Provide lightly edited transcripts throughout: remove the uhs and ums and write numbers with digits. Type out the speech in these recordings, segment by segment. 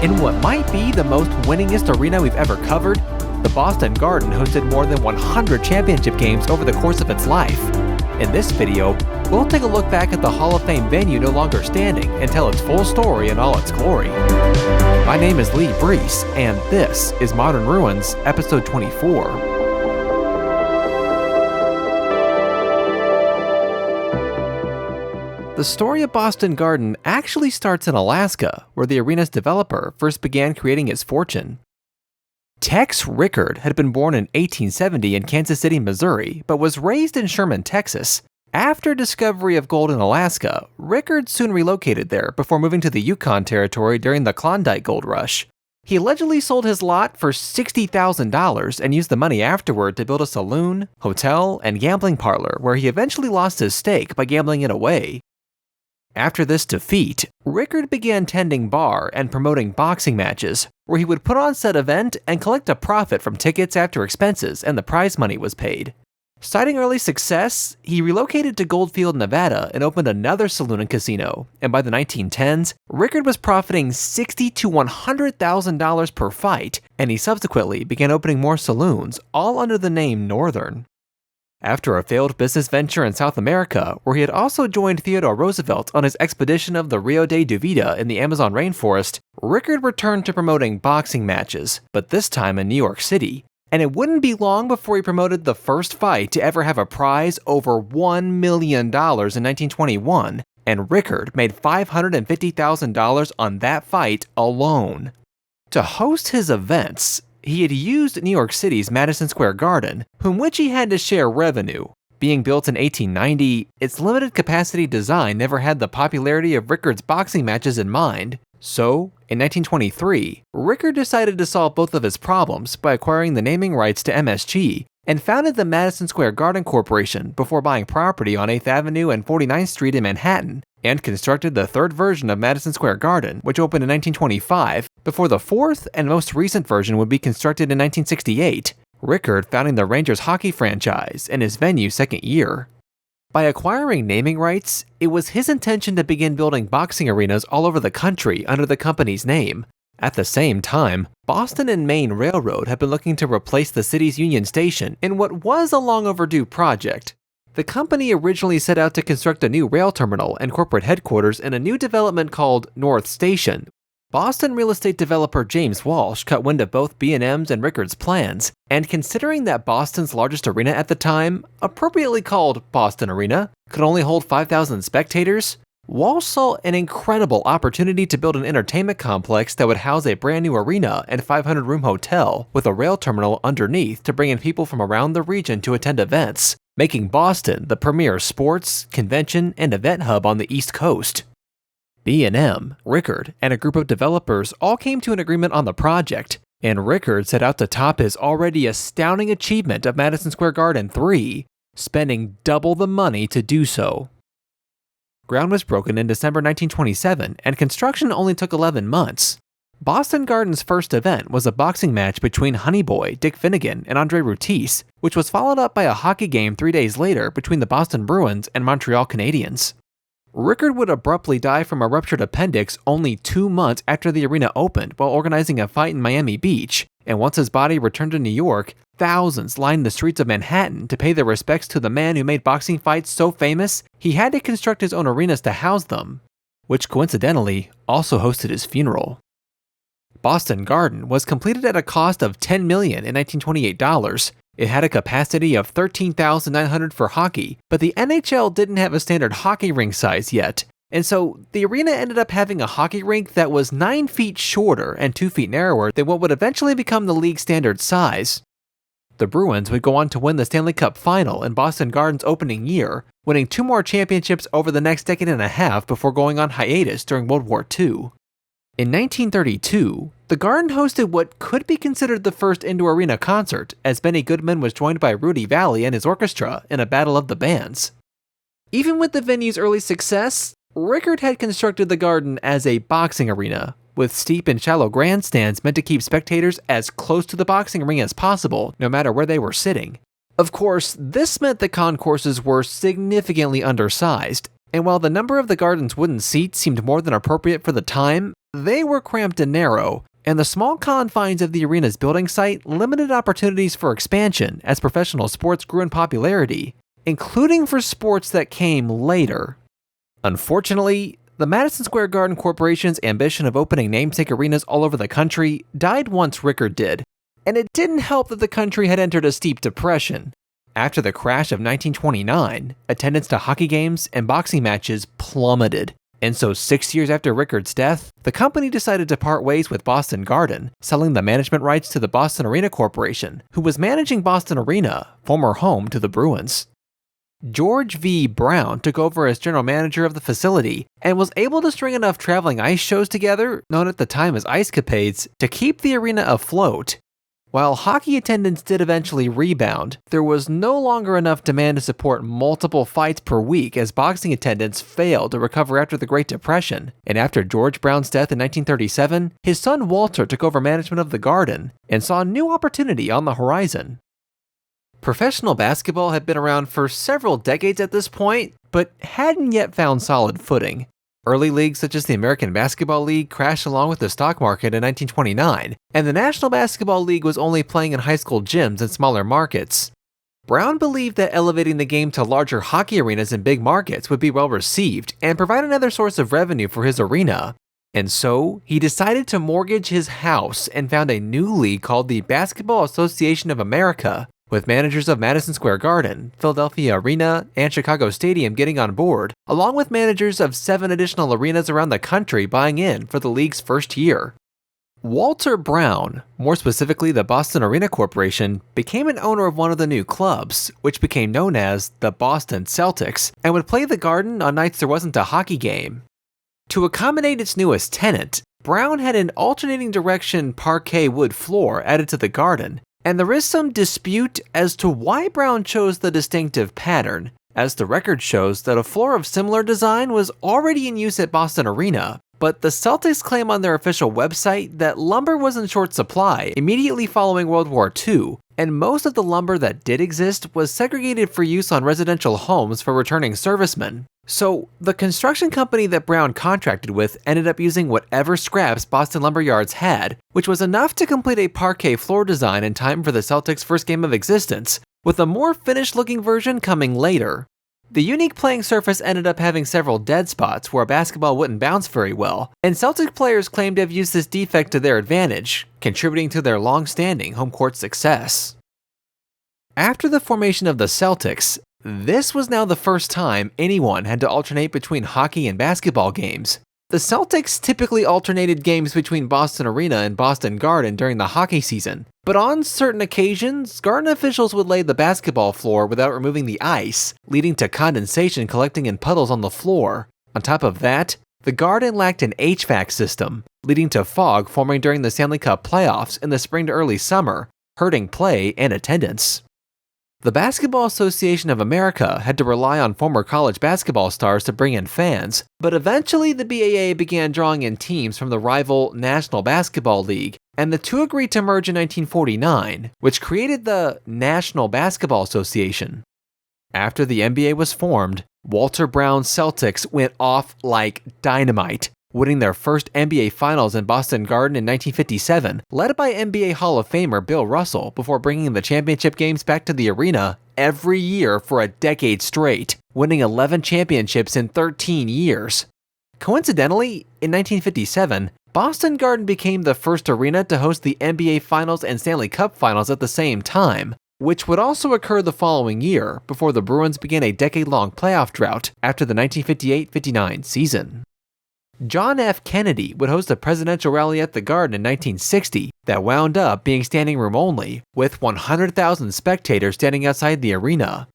In what might be the most winningest arena we've ever covered, the Boston Garden hosted more than 100 championship games over the course of its life. In this video, we'll take a look back at the Hall of Fame venue no longer standing and tell its full story in all its glory. My name is Lee Brees, and this is Modern Ruins, episode 24. The story of Boston Garden actually starts in Alaska, where the arena's developer first began creating its fortune. Tex Rickard had been born in 1870 in Kansas City, Missouri, but was raised in Sherman, Texas. After discovery of gold in Alaska, Rickard soon relocated there before moving to the Yukon Territory during the Klondike Gold Rush. He allegedly sold his lot for $60,000 and used the money afterward to build a saloon, hotel, and gambling parlor where he eventually lost his stake by gambling it away. After this defeat, Rickard began tending bar and promoting boxing matches, where he would put on said event and collect a profit from tickets after expenses and the prize money was paid. Citing early success, he relocated to Goldfield, Nevada and opened another saloon and casino, and by the 1910s, Rickard was profiting $60,000 to $100,000 per fight, and he subsequently began opening more saloons, all under the name Northern. After a failed business venture in South America, where he had also joined Theodore Roosevelt on his expedition of the Rio de Duvida in the Amazon rainforest, Rickard returned to promoting boxing matches, but this time in New York City. And it wouldn't be long before he promoted the first fight to ever have a prize over $1 million in 1921, and Rickard made $550,000 on that fight alone. To host his events, he had used New York City's Madison Square Garden, from which he had to share revenue. Being built in 1890, its limited capacity design never had the popularity of Rickard's boxing matches in mind. So, in 1923, Rickard decided to solve both of his problems by acquiring the naming rights to MSG, and founded the Madison Square Garden Corporation before buying property on 8th Avenue and 49th Street in Manhattan, and constructed the third version of Madison Square Garden, which opened in 1925, before the fourth and most recent version would be constructed in 1968, Rickard founding the Rangers hockey franchise in his venue's second year. By acquiring naming rights, it was his intention to begin building boxing arenas all over the country under the company's name. At the same time, Boston and Maine Railroad had been looking to replace the city's Union Station in what was a long overdue project. The company originally set out to construct a new rail terminal and corporate headquarters in a new development called North Station. Boston real estate developer James Walsh caught wind of both B&M's and Rickard's plans, and considering that Boston's largest arena at the time, appropriately called Boston Arena, could only hold 5,000 spectators, Walsh saw an incredible opportunity to build an entertainment complex that would house a brand new arena and 500-room hotel with a rail terminal underneath to bring in people from around the region to attend events, making Boston the premier sports, convention, and event hub on the East Coast. B&M, Rickard, and a group of developers all came to an agreement on the project, and Rickard set out to top his already astounding achievement of Madison Square Garden 3, spending double the money to do so. Ground was broken in December 1927, and construction only took 11 months. Boston Garden's first event was a boxing match between Honey Boy, Dick Finnegan, and Andre Rutis, which was followed up by a hockey game 3 days later between the Boston Bruins and Montreal Canadiens. Rickard would abruptly die from a ruptured appendix only 2 months after the arena opened while organizing a fight in Miami Beach, and once his body returned to New York, thousands lined the streets of Manhattan to pay their respects to the man who made boxing fights so famous he had to construct his own arenas to house them, which coincidentally also hosted his funeral. Boston Garden was completed at a cost of $10 million in 1928 dollars. It had a capacity of 13,900 for hockey, but the NHL didn't have a standard hockey rink size yet, and so the arena ended up having a hockey rink that was 9 feet shorter and 2 feet narrower than what would eventually become the league standard size. The Bruins would go on to win the Stanley Cup Final in Boston Garden's opening year, winning 2 more championships over the next decade and a half before going on hiatus during World War II. In 1932, the Garden hosted what could be considered the first indoor arena concert, as Benny Goodman was joined by Rudy Vallée and his orchestra in a battle of the bands. Even with the venue's early success, Rickard had constructed the Garden as a boxing arena, with steep and shallow grandstands meant to keep spectators as close to the boxing ring as possible, no matter where they were sitting. Of course, this meant the concourses were significantly undersized, and while the number of the Garden's wooden seats seemed more than appropriate for the time, they were cramped and narrow, and the small confines of the arena's building site limited opportunities for expansion as professional sports grew in popularity, including for sports that came later. Unfortunately, the Madison Square Garden Corporation's ambition of opening namesake arenas all over the country died once Rickard did, and it didn't help that the country had entered a steep depression. After the crash of 1929, attendance to hockey games and boxing matches plummeted. And so 6 years after Rickard's death, the company decided to part ways with Boston Garden, selling the management rights to the Boston Arena Corporation, who was managing Boston Arena, former home to the Bruins. George V. Brown took over as general manager of the facility and was able to string enough traveling ice shows together, known at the time as Ice Capades, to keep the arena afloat. While hockey attendance did eventually rebound, there was no longer enough demand to support multiple fights per week as boxing attendance failed to recover after the Great Depression, and after George Brown's death in 1937, his son Walter took over management of the Garden and saw a new opportunity on the horizon. Professional basketball had been around for several decades at this point, but hadn't yet found solid footing. Early leagues such as the American Basketball League crashed along with the stock market in 1929, and the National Basketball League was only playing in high school gyms in smaller markets. Brown believed that elevating the game to larger hockey arenas in big markets would be well received and provide another source of revenue for his arena. And so, he decided to mortgage his house and found a new league called the Basketball Association of America, with managers of Madison Square Garden, Philadelphia Arena, and Chicago Stadium getting on board, along with managers of 7 additional arenas around the country buying in for the league's first year. Walter Brown, more specifically the Boston Arena Corporation, became an owner of one of the new clubs, which became known as the Boston Celtics, and would play the Garden on nights there wasn't a hockey game. To accommodate its newest tenant, Brown had an alternating direction parquet wood floor added to the Garden, and there is some dispute as to why Brown chose the distinctive pattern, as the record shows that a floor of similar design was already in use at Boston Arena, but the Celtics claim on their official website that lumber was in short supply immediately following World War II, and most of the lumber that did exist was segregated for use on residential homes for returning servicemen. So, the construction company that Brown contracted with ended up using whatever scraps Boston lumber yards had, which was enough to complete a parquet floor design in time for the Celtics' first game of existence, with a more finished-looking version coming later. The unique playing surface ended up having several dead spots where a basketball wouldn't bounce very well, and Celtic players claimed to have used this defect to their advantage, contributing to their long-standing home court success. After the formation of the Celtics, this was now the first time anyone had to alternate between hockey and basketball games. The Celtics typically alternated games between Boston Arena and Boston Garden during the hockey season, but on certain occasions, Garden officials would lay the basketball floor without removing the ice, leading to condensation collecting in puddles on the floor. On top of that, the Garden lacked an HVAC system, leading to fog forming during the Stanley Cup playoffs in the spring to early summer, hurting play and attendance. The Basketball Association of America had to rely on former college basketball stars to bring in fans, but eventually the BAA began drawing in teams from the rival National Basketball League, and the two agreed to merge in 1949, which created the National Basketball Association. After the NBA was formed, Walter Brown's Celtics went off like dynamite, winning their first NBA Finals in Boston Garden in 1957, led by NBA Hall of Famer Bill Russell, before bringing the championship games back to the arena every year for a decade straight, winning 11 championships in 13 years. Coincidentally, in 1957, Boston Garden became the first arena to host the NBA Finals and Stanley Cup Finals at the same time, which would also occur the following year before the Bruins began a decade-long playoff drought after the 1958-59 season. John F. Kennedy would host a presidential rally at the Garden in 1960 that wound up being standing room only, with 100,000 spectators standing outside the arena.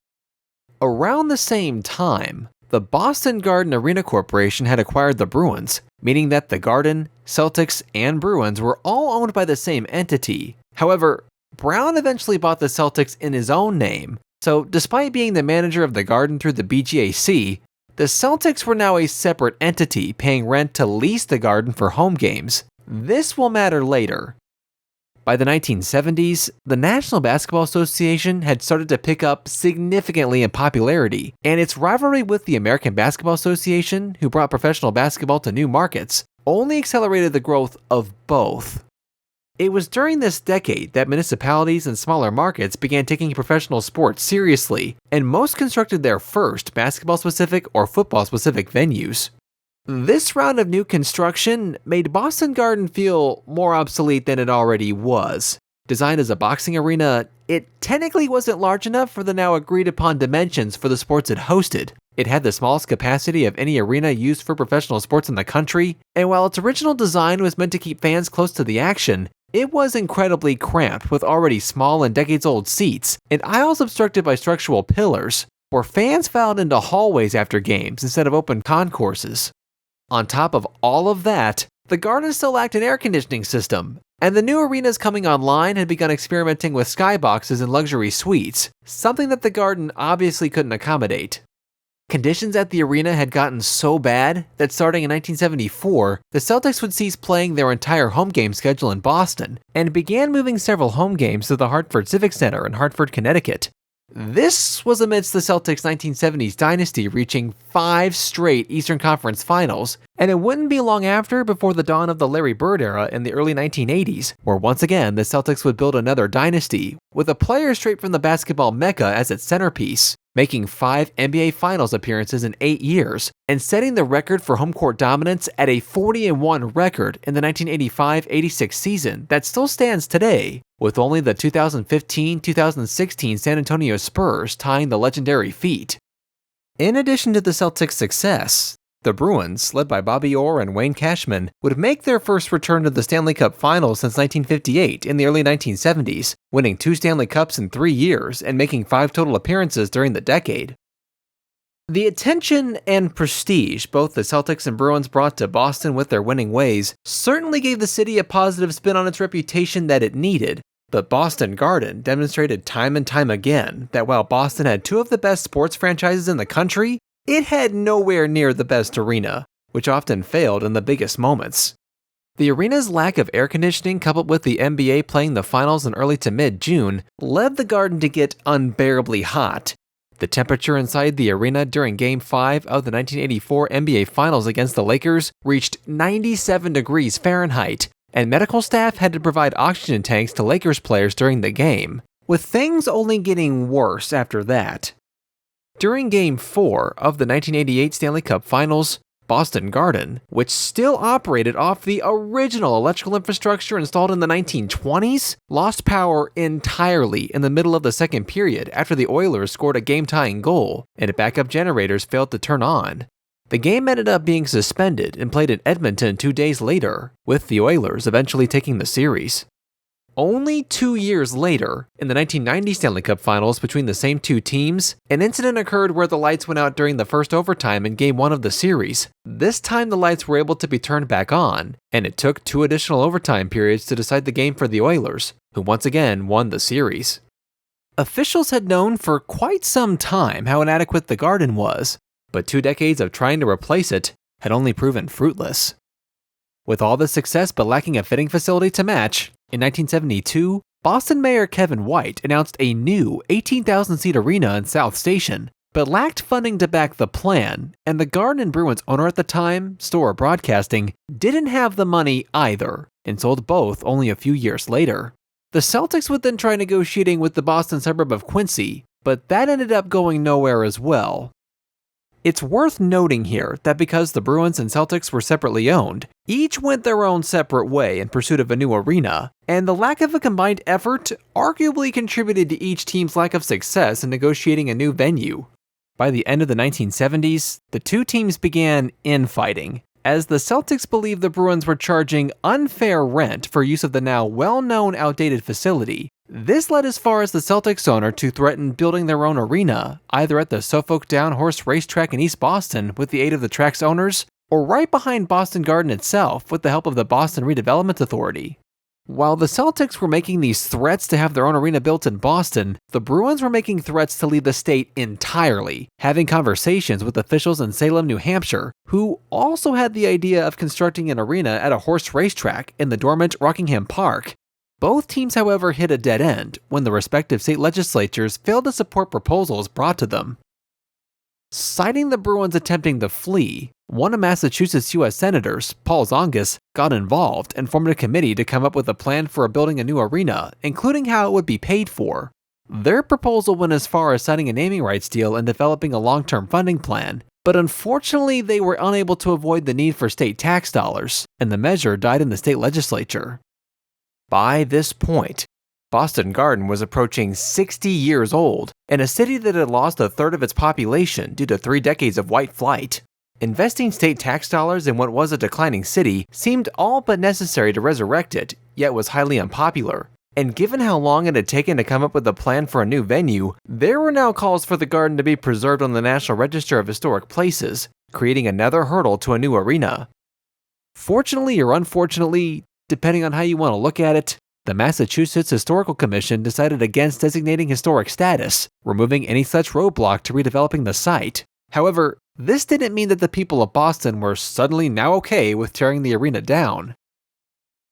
Around the same time, the Boston Garden Arena Corporation had acquired the Bruins, meaning that the Garden, Celtics, and Bruins were all owned by the same entity. However, Brown eventually bought the Celtics in his own name, so despite being the manager of the Garden through the BGAC, the Celtics were now a separate entity paying rent to lease the Garden for home games. This will matter later. By the 1970s, the National Basketball Association had started to pick up significantly in popularity, and its rivalry with the American Basketball Association, who brought professional basketball to new markets, only accelerated the growth of both. It was during this decade that municipalities and smaller markets began taking professional sports seriously, and most constructed their first basketball-specific or football-specific venues. This round of new construction made Boston Garden feel more obsolete than it already was. Designed as a boxing arena, it technically wasn't large enough for the now agreed-upon dimensions for the sports it hosted. It had the smallest capacity of any arena used for professional sports in the country, and while its original design was meant to keep fans close to the action, it was incredibly cramped with already small and decades-old seats, and aisles obstructed by structural pillars, where fans filed into hallways after games instead of open concourses. On top of all of that, the Garden still lacked an air conditioning system, and the new arenas coming online had begun experimenting with skyboxes and luxury suites, something that the Garden obviously couldn't accommodate. Conditions at the arena had gotten so bad that starting in 1974, the Celtics would cease playing their entire home game schedule in Boston, and began moving several home games to the Hartford Civic Center in Hartford, Connecticut. This was amidst the Celtics' 1970s dynasty reaching 5 straight Eastern Conference Finals, and it wouldn't be long after before the dawn of the Larry Bird era in the early 1980s, where once again the Celtics would build another dynasty, with a player straight from the basketball mecca as its centerpiece, making 5 NBA Finals appearances in 8 years, and setting the record for home court dominance at a 40-1 record in the 1985-86 season that still stands today, with only the 2015-2016 San Antonio Spurs tying the legendary feat. In addition to the Celtics' success, the Bruins, led by Bobby Orr and Wayne Cashman, would make their first return to the Stanley Cup Finals since 1958 in the early 1970s, winning 2 Stanley Cups in 3 years and making 5 total appearances during the decade. The attention and prestige both the Celtics and Bruins brought to Boston with their winning ways certainly gave the city a positive spin on its reputation that it needed, but Boston Garden demonstrated time and time again that while Boston had 2 of the best sports franchises in the country, it had nowhere near the best arena, which often failed in the biggest moments. The arena's lack of air conditioning, coupled with the NBA playing the finals in early to mid-June, led the Garden to get unbearably hot. The temperature inside the arena during Game 5 of the 1984 NBA Finals against the Lakers reached 97 degrees Fahrenheit, and medical staff had to provide oxygen tanks to Lakers players during the game, with things only getting worse after that. During Game 4 of the 1988 Stanley Cup Finals, Boston Garden, which still operated off the original electrical infrastructure installed in the 1920s, lost power entirely in the middle of the second period after the Oilers scored a game-tying goal and backup generators failed to turn on. The game ended up being suspended and played in Edmonton 2 days later, with the Oilers eventually taking the series. Only 2 years later, in the 1990 Stanley Cup Finals between the same 2 teams, an incident occurred where the lights went out during the first overtime in Game 1 of the series. This time the lights were able to be turned back on, and it took 2 additional overtime periods to decide the game for the Oilers, who once again won the series. Officials had known for quite some time how inadequate the Garden was, but 2 decades of trying to replace it had only proven fruitless. With all this success but lacking a fitting facility to match, in 1972, Boston Mayor Kevin White announced a new 18,000-seat arena in South Station, but lacked funding to back the plan, and the Garden and Bruins owner at the time, Storer Broadcasting, didn't have the money either, and sold both only a few years later. The Celtics would then try negotiating with the Boston suburb of Quincy, but that ended up going nowhere as well. It's worth noting here that because the Bruins and Celtics were separately owned, each went their own separate way in pursuit of a new arena, and the lack of a combined effort arguably contributed to each team's lack of success in negotiating a new venue. By the end of the 1970s, the 2 teams began infighting, as the Celtics believed the Bruins were charging unfair rent for use of the now well-known outdated facility. This led as far as the Celtics owner to threaten building their own arena, either at the Suffolk Down Horse Racetrack in East Boston with the aid of the track's owners, or right behind Boston Garden itself with the help of the Boston Redevelopment Authority. While the Celtics were making these threats to have their own arena built in Boston, the Bruins were making threats to leave the state entirely, having conversations with officials in Salem, New Hampshire, who also had the idea of constructing an arena at a horse racetrack in the dormant Rockingham Park. Both teams, however, hit a dead end when the respective state legislatures failed to support proposals brought to them. Citing the Bruins attempting to flee, one of Massachusetts U.S. Senators, Paul Zongas, got involved and formed a committee to come up with a plan for building a new arena, including how it would be paid for. Their proposal went as far as signing a naming rights deal and developing a long-term funding plan, but unfortunately they were unable to avoid the need for state tax dollars, and the measure died in the state legislature. By this point, Boston Garden was approaching 60 years old, and a city that had lost a third of its population due to 3 decades of white flight. Investing state tax dollars in what was a declining city seemed all but necessary to resurrect it, yet was highly unpopular. And given how long it had taken to come up with a plan for a new venue, there were now calls for the Garden to be preserved on the National Register of Historic Places, creating another hurdle to a new arena. Fortunately or unfortunately, depending on how you want to look at it, the Massachusetts Historical Commission decided against designating historic status, removing any such roadblock to redeveloping the site. However, this didn't mean that the people of Boston were suddenly now okay with tearing the arena down.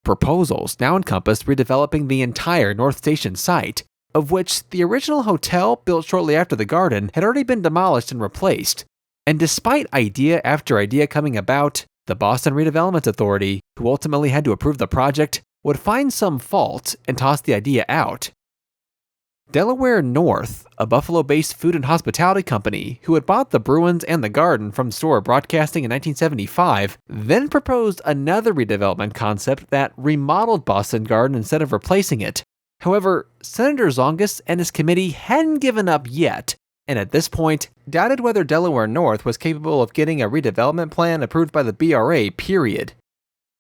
Proposals now encompassed redeveloping the entire North Station site, of which the original hotel built shortly after the Garden had already been demolished and replaced. And despite idea after idea coming about, the Boston Redevelopment Authority, who ultimately had to approve the project, would find some fault and toss the idea out. Delaware North, a Buffalo-based food and hospitality company who had bought the Bruins and the Garden from Storer Broadcasting in 1975, then proposed another redevelopment concept that remodeled Boston Garden instead of replacing it. However, Senator Zongas and his committee hadn't given up yet, and at this point, doubted whether Delaware North was capable of getting a redevelopment plan approved by the BRA, period.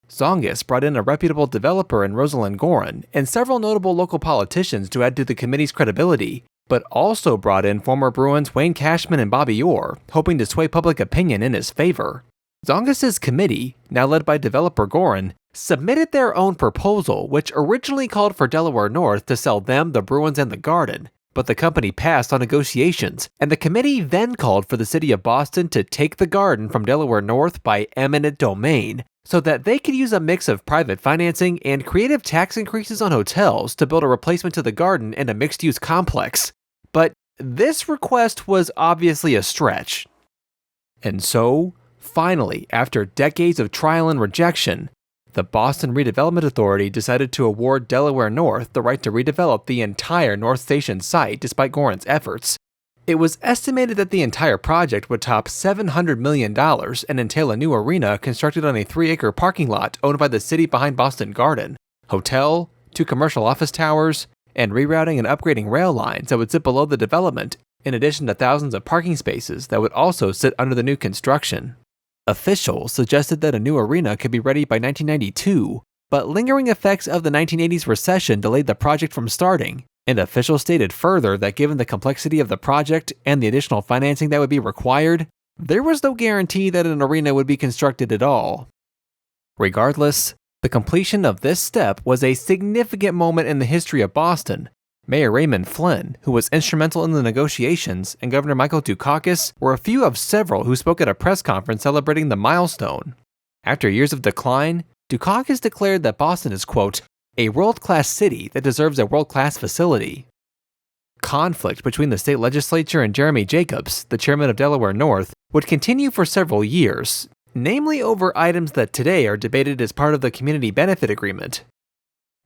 Zongas brought in a reputable developer in Rosalind Gorin and several notable local politicians to add to the committee's credibility, but also brought in former Bruins Wayne Cashman and Bobby Orr, hoping to sway public opinion in his favor. Zongas' committee, now led by developer Gorin, submitted their own proposal, which originally called for Delaware North to sell them the Bruins and the Garden, but the company passed on negotiations, and the committee then called for the city of Boston to take the Garden from Delaware North by eminent domain, so that they could use a mix of private financing and creative tax increases on hotels to build a replacement to the Garden and a mixed-use complex. But this request was obviously a stretch. And so, finally, after decades of trial and rejection, the Boston Redevelopment Authority decided to award Delaware North the right to redevelop the entire North Station site despite Gorin's efforts. It was estimated that the entire project would top $700 million and entail a new arena constructed on a 3-acre parking lot owned by the city behind Boston Garden, hotel, 2 commercial office towers, and rerouting and upgrading rail lines that would sit below the development, in addition to thousands of parking spaces that would also sit under the new construction. Officials suggested that a new arena could be ready by 1992, but lingering effects of the 1980s recession delayed the project from starting, and officials stated further that given the complexity of the project and the additional financing that would be required, there was no guarantee that an arena would be constructed at all. Regardless, the completion of this step was a significant moment in the history of Boston. Mayor Raymond Flynn, who was instrumental in the negotiations, and Governor Michael Dukakis were a few of several who spoke at a press conference celebrating the milestone. After years of decline, Dukakis declared that Boston is, quote, a world-class city that deserves a world-class facility. Conflict between the state legislature and Jeremy Jacobs, the chairman of Delaware North, would continue for several years, namely over items that today are debated as part of the community benefit agreement.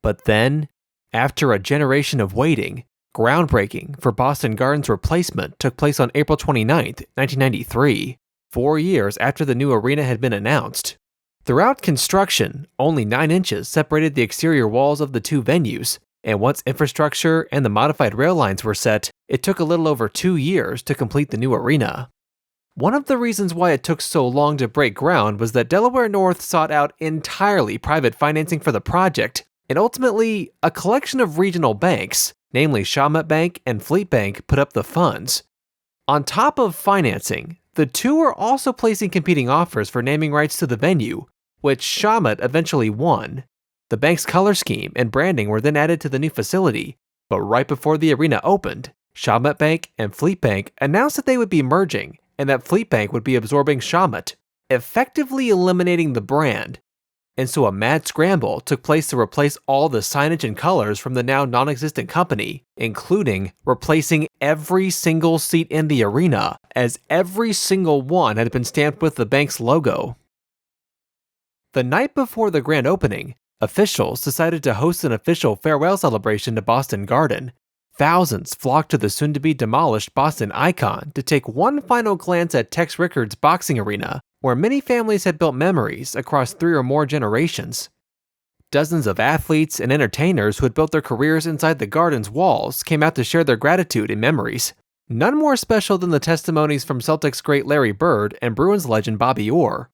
But then, after a generation of waiting, groundbreaking for Boston Garden's replacement took place on April 29, 1993, 4 years after the new arena had been announced. Throughout construction, only 9 inches separated the exterior walls of the 2 venues, and once infrastructure and the modified rail lines were set, it took a little over 2 years to complete the new arena. One of the reasons why it took so long to break ground was that Delaware North sought out entirely private financing for the project, and ultimately, a collection of regional banks, namely Shawmut Bank and Fleet Bank, put up the funds. On top of financing, the two were also placing competing offers for naming rights to the venue, which Shawmut eventually won. The bank's color scheme and branding were then added to the new facility, but right before the arena opened, Shawmut Bank and Fleet Bank announced that they would be merging and that Fleet Bank would be absorbing Shawmut, effectively eliminating the brand. and so a mad scramble took place to replace all the signage and colors from the now non-existent company, including replacing every single seat in the arena, as every single one had been stamped with the bank's logo. The night before the grand opening, officials decided to host an official farewell celebration to Boston Garden. Thousands flocked to the soon-to-be-demolished Boston icon to take one final glance at Tex Rickards' boxing arena, where many families had built memories across 3 or more generations. Dozens of athletes and entertainers who had built their careers inside the Garden's walls came out to share their gratitude and memories. None more special than the testimonies from Celtics great Larry Bird and Bruins legend Bobby Orr.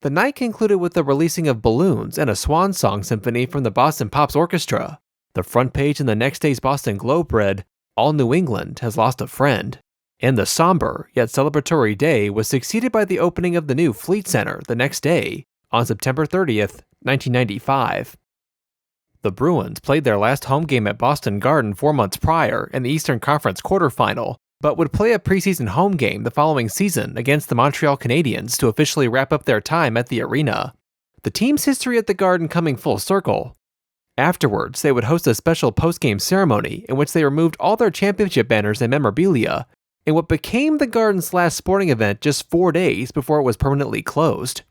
The night concluded with the releasing of balloons and a swan song symphony from the Boston Pops Orchestra. The front page in the next day's Boston Globe read, "All New England has lost a friend." And the somber yet celebratory day was succeeded by the opening of the new Fleet Center the next day, on September 30th, 1995. The Bruins played their last home game at Boston Garden 4 months prior in the Eastern Conference quarterfinal, but would play a preseason home game the following season against the Montreal Canadiens to officially wrap up their time at the arena. The team's history at the Garden coming full circle. Afterwards, they would host a special post-game ceremony in which they removed all their championship banners and memorabilia, in what became the Garden's last sporting event just 4 days before it was permanently closed.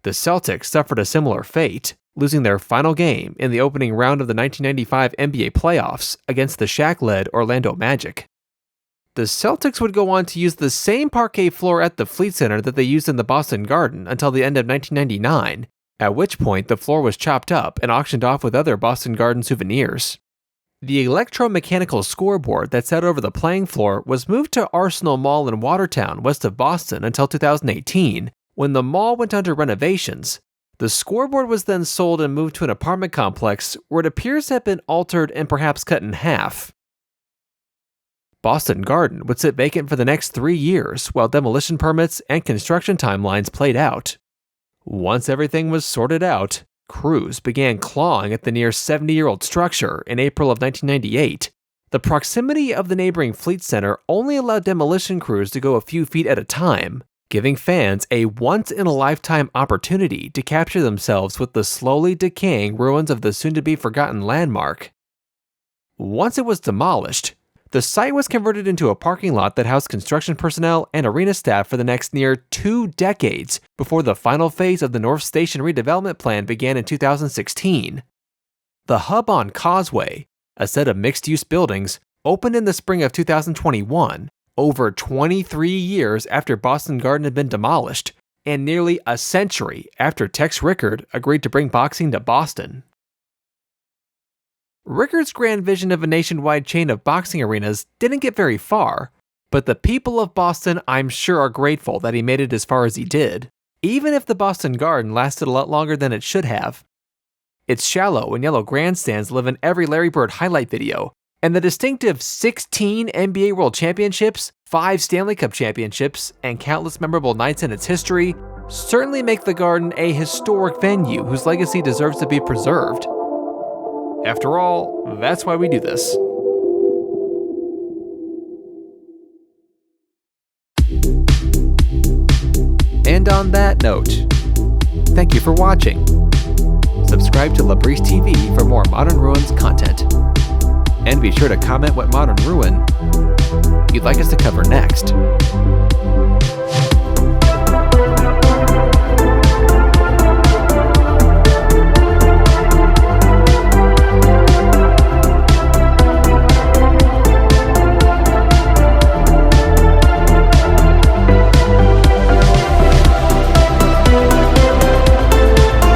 The Celtics suffered a similar fate, losing their final game in the opening round of the 1995 NBA playoffs against the Shaq-led Orlando Magic. The Celtics would go on to use the same parquet floor at the Fleet Center that they used in the Boston Garden until the end of 1999, at which point the floor was chopped up and auctioned off with other Boston Garden souvenirs. The electromechanical scoreboard that sat over the playing floor was moved to Arsenal Mall in Watertown, west of Boston, until 2018, when the mall went under renovations. The scoreboard was then sold and moved to an apartment complex where it appears to have been altered and perhaps cut in half. Boston Garden would sit vacant for the next 3 years while demolition permits and construction timelines played out. Once everything was sorted out, crews began clawing at the near 70-year-old structure in April of 1998. The proximity of the neighboring Fleet Center only allowed demolition crews to go a few feet at a time, giving fans a once-in-a-lifetime opportunity to capture themselves with the slowly decaying ruins of the soon-to-be-forgotten landmark. Once it was demolished, the site was converted into a parking lot that housed construction personnel and arena staff for the next near 2 decades before the final phase of the North Station redevelopment plan began in 2016. The hub on Causeway, a set of mixed-use buildings, opened in the spring of 2021, over 23 years after Boston Garden had been demolished, and nearly a century after Tex Rickard agreed to bring boxing to Boston. Rickard's grand vision of a nationwide chain of boxing arenas didn't get very far, but the people of Boston, I'm sure, are grateful that he made it as far as he did, even if the Boston Garden lasted a lot longer than it should have. Its shallow and yellow grandstands live in every Larry Bird highlight video, and the distinctive 16 NBA World Championships, 5 Stanley Cup Championships, and countless memorable nights in its history certainly make the Garden a historic venue whose legacy deserves to be preserved. After all, that's why we do this. And on that note, thank you for watching. Subscribe to LaBrise TV for more Modern Ruins content. And be sure to comment what Modern Ruin you'd like us to cover next.